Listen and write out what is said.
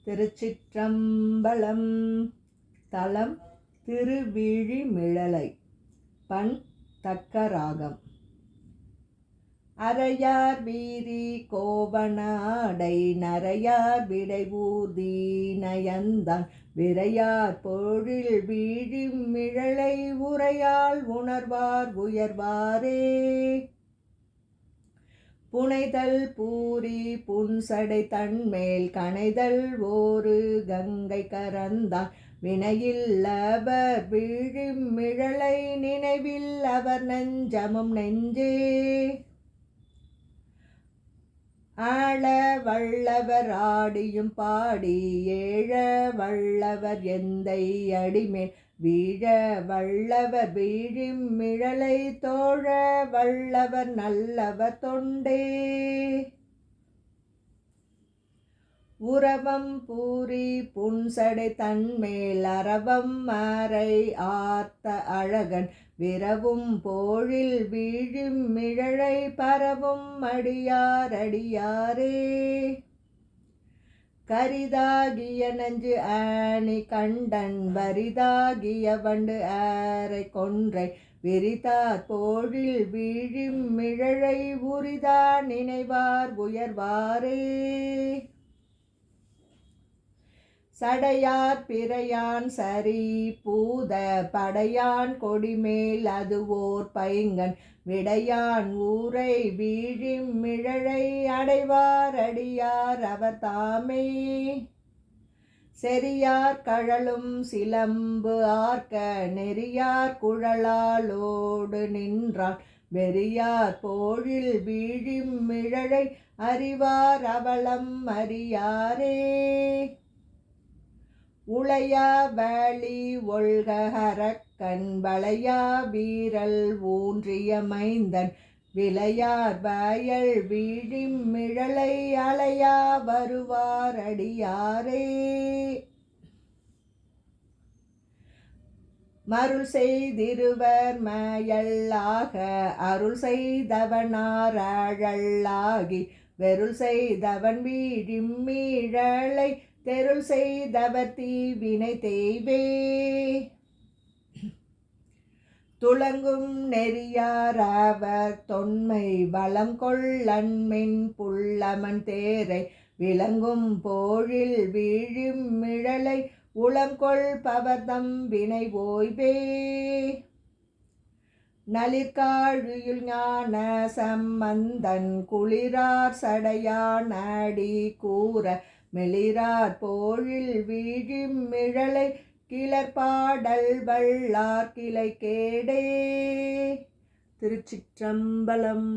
திருச்சிற்றம்பலம். தலம் திருவிழிமிழலை. பண் தக்கராகம். அரையார் வீரி கோவணாடை நரையார் விடைவூர்தி நயந்தான் விரையார் பொழில் வீழிமிழலை உரையால் உணர்வார் உயர்வாரே. புனைதல் பூரி புன்சடை தன்மேல் கனைதல் ஓரு கங்கை கரந்தான் வினையில் அவர் வீழிமிழலை நினைவில் அவர் நெஞ்சமும் நெஞ்சே. ஆள வல்லவர் ஆடியும் பாடி ஏழ வல்லவர் எந்தை அடிமேல் வீழ வல்லவர் வீழிமிழலை தோழ வல்லவர் நல்லவர் தொண்டே. உரவம் பூரி புன்சடை தன்மேல் அரவம் அரை ஆர்த்த அழகன் விரவும் போழில் வீழிமிழலை பரவும் அடியார் அடியாரே. கரிதாகிய நஞ்சு ஆணி கண்டன் வரிதாகிய வண்டு ஆரை கொன்றை விரிதார் போழில் வீழிமிழலை உரிதா நினைவார் உயர்வாரே. சடையார் பிறையான் சரி பூத படையான் கொடிமேல் அதுவோர் பைங்கன் விடையான் ஊரை வீழிமிழலை அடைவார் அடியார் அவர் தாமே. செறியார் கழலும் சிலம்பு ஆர்க்க நெறியார் குழலாலோடு நின்றான் வெறியார் போழில் வீழிமிழலை அறிவார் அவலம் அறியாரே. உளையா வேளி ஒழ்க அரக்கன் வளையா வீரல் ஊன்றிய மைந்தன் விளையார் வயல் வீழிமிழலை அலையா வருவார் அடியாரே. மருள் செய்திருவர் மயல்லாக அருள் செய்தவனார் அழல்லாகி வெருள் செய்தவன் வீழிமிழலை தெருள் செய்தவர் தீவினை தேய்வே. துளங்கும் நெறியார் அவர் தொன்மை வளம் கொள்ளன்மின் புல்லமன் தேரை விளங்கும் போழில் வீழிமிழலை உளங்கொள் பவர்தம் வினை ஓய்வே. நளிர்காழியுள் ஞான சம்பந்தன் குளிரார் சடையான் அடி கூற மெளிரார் போழில் வீழிமிழலை கிளர்பாடல் வல்லார் கிளை கேடே. திருச்சிற்றம்பலம்.